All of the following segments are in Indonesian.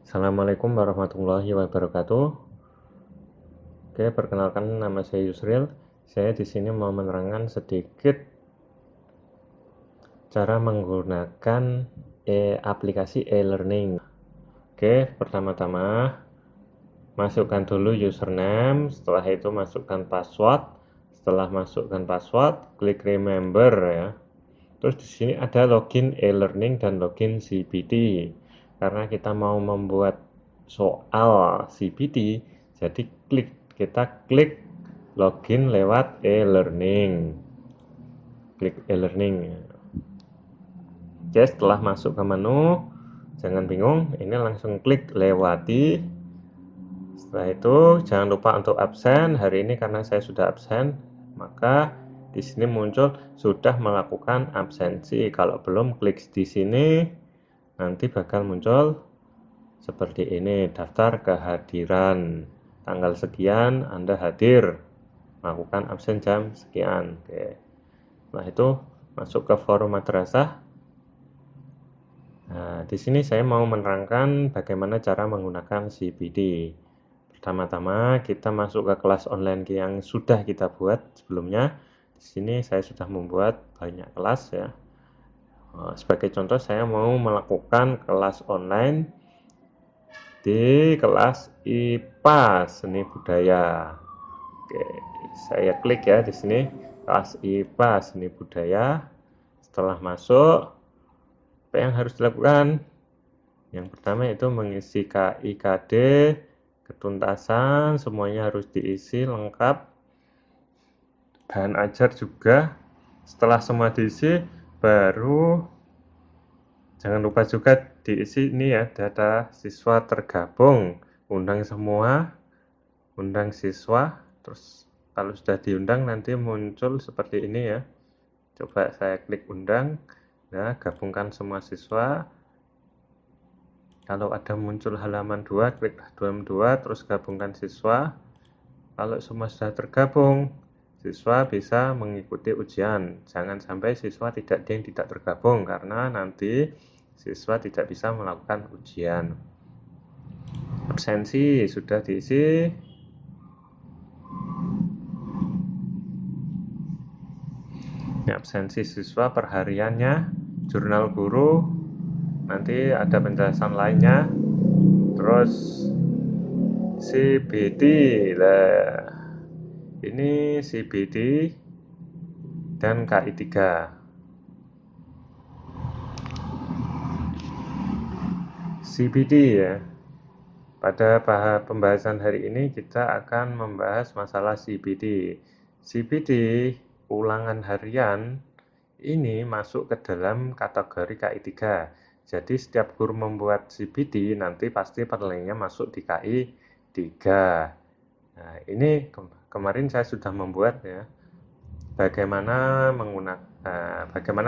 Assalamualaikum warahmatullahi wabarakatuh. Oke, perkenalkan nama saya Yusril. Saya di sini mau menerangkan sedikit cara menggunakan aplikasi e-learning. Oke, pertama-tama masukkan dulu username, setelah itu masukkan password. Setelah masukkan password, klik remember ya. Terus di sini ada login e-learning dan login CPT. Karena kita mau membuat soal CPT, jadi kita klik login lewat e-learning. Klik e-learning. Oke, setelah masuk ke menu, jangan bingung, ini langsung klik lewati. Setelah itu jangan lupa untuk absen. Hari ini karena saya sudah absen, maka di sini muncul sudah melakukan absensi. Kalau belum, klik di sini, nanti bakal muncul seperti ini, daftar kehadiran. Tanggal sekian Anda hadir, melakukan absen jam sekian. Oke. Setelah itu masuk ke forum madrasah. Nah, di sini saya mau menerangkan bagaimana cara menggunakan CPD. Pertama-tama kita masuk ke kelas online yang sudah kita buat sebelumnya. Di sini saya sudah membuat banyak kelas ya. Sebagai contoh saya mau melakukan kelas online di kelas IPA Seni Budaya. Oke, saya klik ya di sini kelas IPA Seni Budaya. Setelah masuk, apa yang harus dilakukan? Yang pertama itu mengisi KIKD, ketuntasan, semuanya harus diisi lengkap. Bahan ajar juga. Setelah semua diisi, baru jangan lupa juga diisi ini ya, data siswa tergabung. Undang semua, undang siswa, terus kalau sudah diundang nanti muncul seperti ini ya. Coba saya klik undang, nah gabungkan semua siswa. Kalau ada muncul halaman 2, klik halaman 2, terus gabungkan siswa. Kalau semua sudah tergabung, siswa bisa mengikuti ujian. Jangan sampai siswa yang tidak tergabung, karena nanti siswa tidak bisa melakukan ujian. Absensi sudah diisi. Ini absensi siswa perhariannya, jurnal guru, nanti ada penjelasan lainnya. Terus CBD lah, ini CBD dan KI3. CBD ya. Pada pembahasan hari ini kita akan membahas masalah CBD. CBD ulangan harian ini masuk ke dalam kategori KI3. Jadi setiap guru membuat CBD nanti pasti penilaiannya masuk di KI3. Nah, ini kemarin saya sudah membuat ya. Bagaimana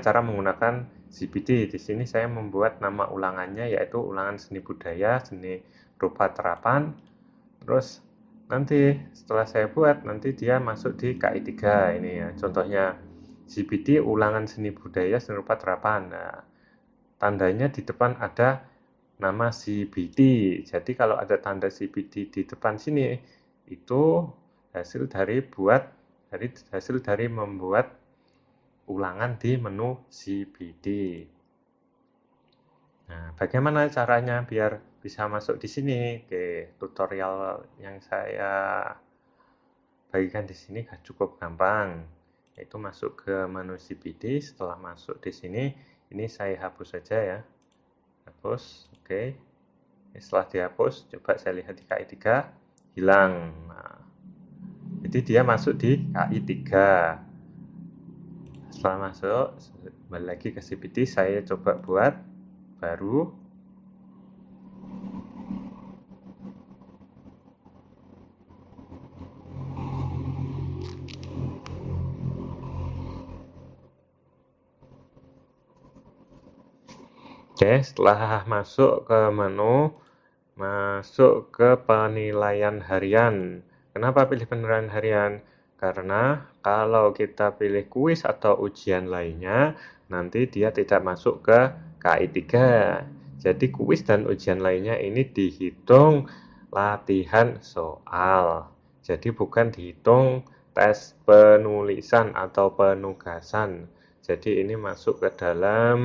cara menggunakan CBD. Di sini saya membuat nama ulangannya yaitu ulangan seni budaya, seni rupa terapan. Terus nanti setelah saya buat, nanti dia masuk di KI3 ini ya. Contohnya CBD ulangan seni budaya, seni rupa terapan. Nah, tandanya di depan ada nama CBD. Jadi kalau ada tanda CBD di depan sini, itu hasil dari membuat ulangan di menu CBD. Nah, bagaimana caranya biar bisa masuk di sini? Oke, tutorial yang saya bagikan di sini cukup gampang. Yaitu masuk ke menu CBD. Setelah masuk di sini, ini saya hapus saja ya. Hapus, oke. Setelah dihapus, coba saya lihat di KI3, hilang. Nah, jadi dia masuk di KI3. Setelah masuk, kembali lagi ke CBD, saya coba buat baru. Oke, setelah masuk ke menu, masuk ke penilaian harian. Kenapa pilih penilaian harian? Karena kalau kita pilih kuis atau ujian lainnya, nanti dia tidak masuk ke KI3. Jadi kuis dan ujian lainnya ini dihitung latihan soal. Jadi bukan dihitung tes penulisan atau penugasan. Jadi ini masuk ke dalam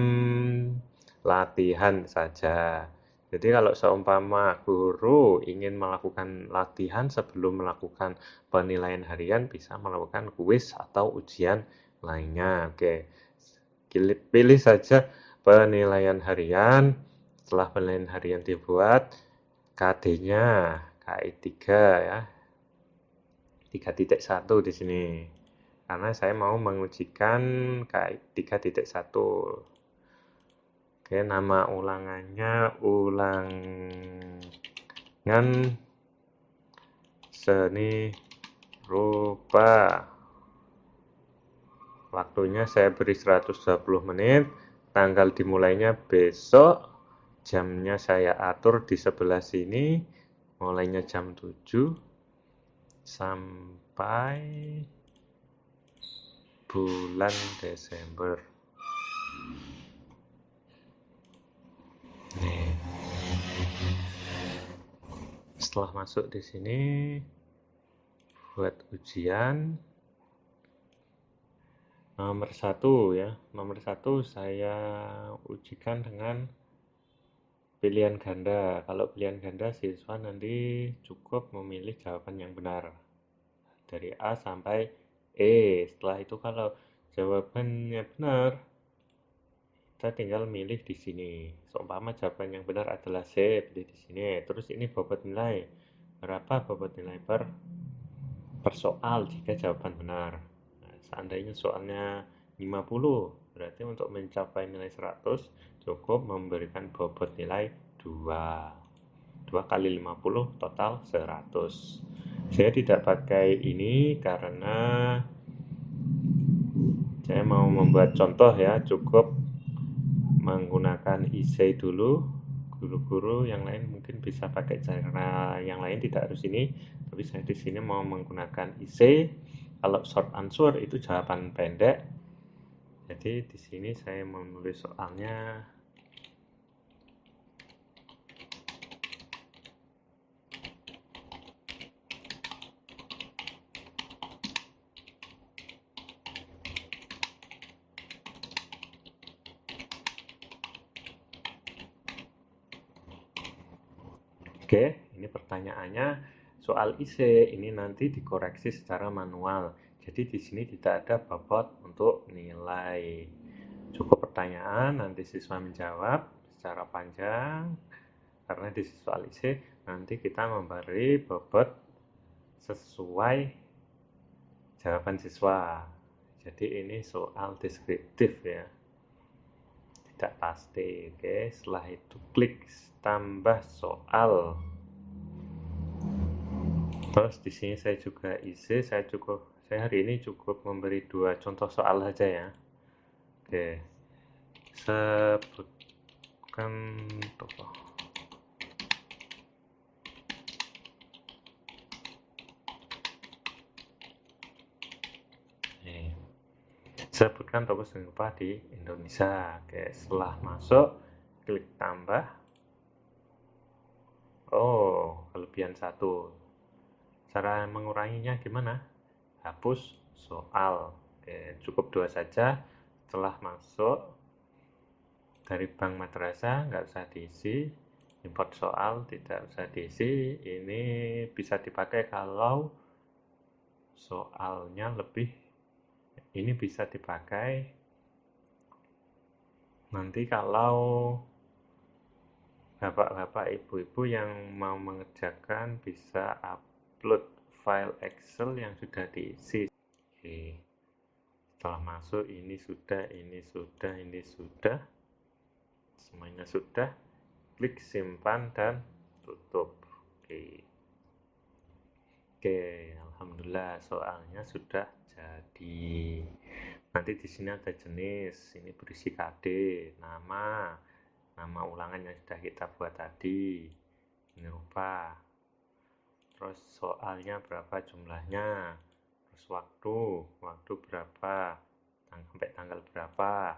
latihan saja. Jadi kalau seumpama guru ingin melakukan latihan sebelum melakukan penilaian harian, bisa melakukan kuis atau ujian lainnya. Oke, pilih saja penilaian harian. Setelah penilaian harian dibuat, KD-nya KI 3 ya, 3.1 di sini. Karena saya mau mengujikan KI 3.1. Oke, nama ulangannya ulangan seni rupa. Waktunya saya beri 120 menit. Tanggal dimulainya besok. Jamnya saya atur di sebelah sini. Mulainya jam 7 sampai bulan Desember. Nih. Setelah masuk di sini, buat ujian nomor 1 ya. Nomor 1 saya ujikan dengan pilihan ganda. Kalau pilihan ganda, siswa nanti cukup memilih jawaban yang benar dari A sampai E. Setelah itu kalau jawabannya benar, kita tinggal milih di sini. Seumpama jawaban yang benar adalah C, pilih di sini. Terus ini bobot nilai. Berapa bobot nilai per soal jika jawaban benar. Nah, seandainya soalnya 50, berarti untuk mencapai nilai 100 cukup memberikan bobot nilai 2. 2 kali 50 total 100. Saya tidak pakai ini karena saya mau membuat contoh ya, cukup menggunakan IC dulu. Guru-guru yang lain mungkin bisa pakai cara yang lain, tidak harus ini, tapi saya di sini mau menggunakan IC. Kalau short answer itu jawaban pendek. Jadi di sini saya menulis soalnya. Oke, ini pertanyaannya soal IC ini nanti dikoreksi secara manual. Jadi di sini tidak ada bobot untuk nilai. Cukup pertanyaan, nanti siswa menjawab secara panjang. Karena di soal IC nanti kita memberi bobot sesuai jawaban siswa. Jadi ini soal deskriptif ya, tidak pasti. Oke, setelah itu klik tambah soal. Terus di sini saya juga isi, saya hari ini cukup memberi 2 contoh soal saja ya. Oke, sebutkan tokoh. Sebutkan tokoh seni rupa di Indonesia. Oke, setelah masuk klik tambah. Oh, kelebihan 1. Cara menguranginya gimana? Hapus soal. Oke, cukup 2 saja. Setelah masuk dari Bank Madrasah nggak usah diisi. Import soal tidak usah diisi. Ini bisa dipakai kalau soalnya lebih. Ini bisa dipakai nanti kalau bapak-bapak ibu-ibu yang mau mengerjakan bisa upload file Excel yang sudah diisi. Oke. Setelah masuk ini sudah, semuanya sudah. Klik simpan dan tutup. Oke, alhamdulillah soalnya sudah jadi. Nanti di sini ada jenis, ini berisi KD, nama ulangan yang sudah kita buat tadi. Ini rupa. Terus soalnya berapa jumlahnya? Terus waktu berapa? Sampai tanggal berapa?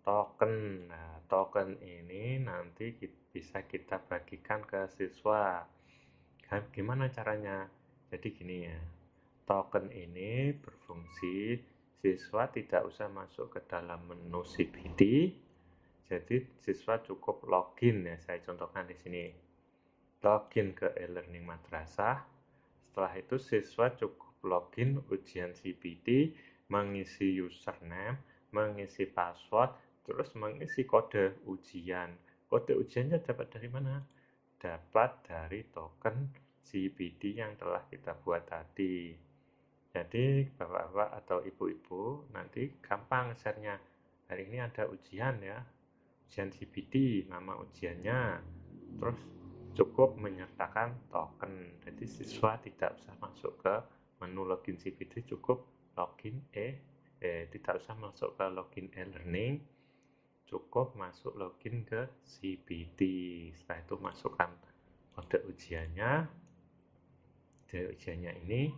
token. Nah, token ini nanti bisa kita bagikan ke siswa. Gimana caranya? Jadi gini ya, token ini berfungsi siswa tidak usah masuk ke dalam menu CPD. Jadi siswa cukup login ya, saya contohkan di sini. Login ke e-learning madrasah. Setelah itu siswa cukup login ujian CPD, mengisi username, mengisi password, terus mengisi kode ujian. Kode ujiannya dapat dari mana? Dapat dari token CPD yang telah kita buat tadi. Jadi bapak-bapak atau ibu-ibu nanti gampang share-nya. Hari ini ada ujian ya, ujian CPD, nama ujiannya, terus cukup menyertakan token. Jadi siswa tidak usah masuk ke menu login CPD, cukup login tidak usah masuk ke login e-learning, cukup masuk login ke CPD. Setelah itu masukkan kode ujiannya. Kode ujiannya ini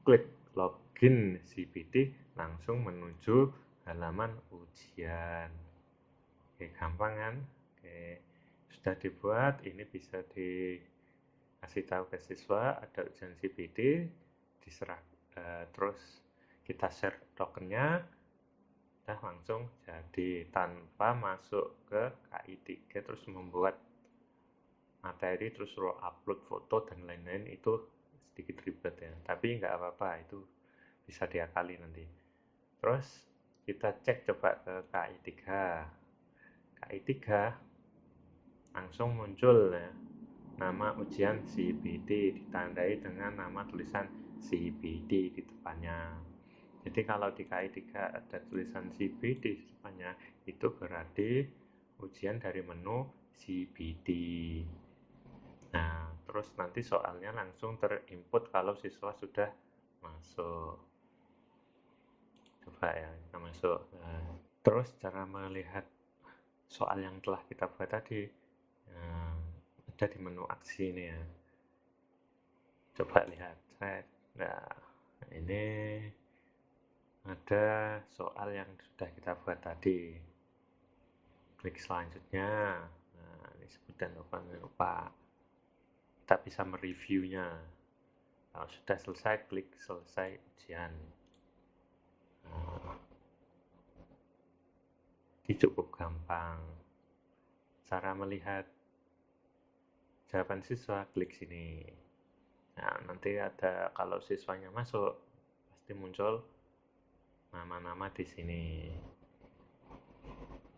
klik login CPD, langsung menuju halaman ujian. Oke, gampang kan? Oke, sudah dibuat. Ini bisa dikasih tahu ke siswa ada ujian CPD, diserah terus kita share tokennya, dah langsung jadi tanpa masuk ke KI3 terus membuat materi terus upload foto dan lain-lain. Itu sedikit ribet ya, tapi nggak apa-apa, itu bisa diakali nanti. Terus kita cek coba ke KI3 langsung muncul ya, nama ujian CPD ditandai dengan nama tulisan CPD di depannya. Jadi kalau di KI3 ada tulisan CPD di depannya, itu berarti ujian dari menu CPD. Nah, terus nanti soalnya langsung terinput kalau siswa sudah masuk. Coba ya, kita masuk. Nah, terus cara melihat soal yang telah kita buat tadi, ada di menu aksi ini ya. Coba lihat. Nah, ini ada soal yang sudah kita buat tadi. Klik selanjutnya. Nah, ini sebutan lupa. Kita bisa mereviewnya. Kalau sudah selesai, klik selesai ujian. Nah, ini cukup gampang. Cara melihat jawaban siswa, klik sini. Nah, nanti ada, kalau siswanya masuk, pasti muncul nama-nama di sini.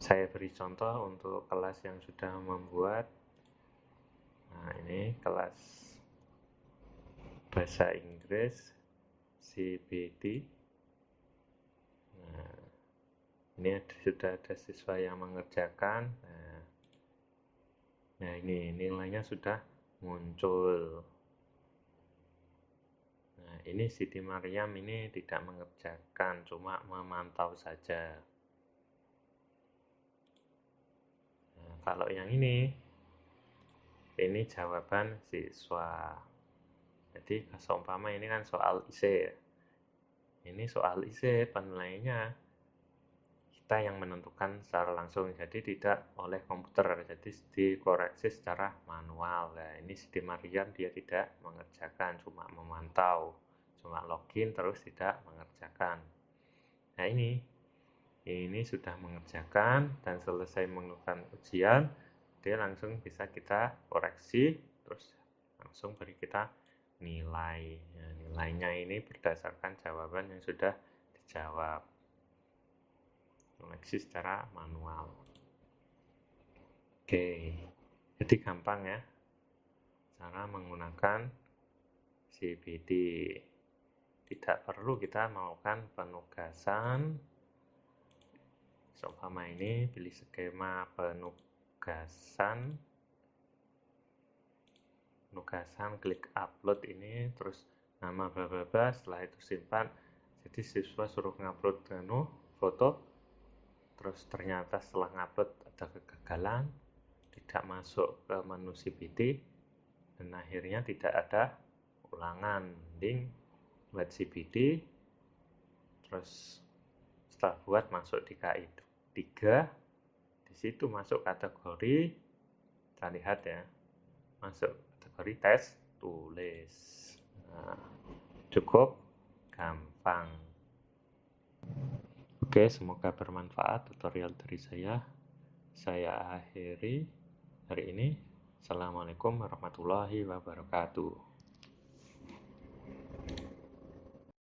Saya beri contoh untuk kelas yang sudah membuat. Nah, ini kelas bahasa Inggris CPD. Nah, ini sudah ada siswa yang mengerjakan. Nah, ini nilainya sudah muncul. Nah, ini Siti Maryam ini tidak mengerjakan, cuma memantau saja. Nah, kalau yang ini jawaban siswa. Jadi seumpama ini kan soal IC. Ini soal IC penilaiannya kita yang menentukan secara langsung, jadi tidak oleh komputer, jadi dikoreksi secara manual. Nah, ini Siti Maryam dia tidak mengerjakan, cuma memantau, cuma login terus tidak mengerjakan. Nah, ini sudah mengerjakan dan selesai melakukan ujian, dia langsung bisa kita koreksi, terus langsung beri kita nilai. Nah, nilainya ini berdasarkan jawaban yang sudah dijawab, koreksi secara manual. Oke, jadi gampang ya cara menggunakan CPD. Tidak perlu kita melakukan penugasan. Seumpama ini pilih skema penugasan, klik upload ini, terus nama bla bla bla, setelah itu simpan. Jadi siswa suruh ngupload foto, terus ternyata setelah ngupload ada kegagalan, tidak masuk ke menu CPD, dan akhirnya tidak ada ulangan. Mending buat CPD, terus setelah buat masuk di KI 3, di situ masuk kategori, kita lihat ya, masuk kategori tes tulis. Nah, cukup gampang. Oke, semoga bermanfaat tutorial dari saya. Saya akhiri hari ini. Assalamualaikum warahmatullahi wabarakatuh.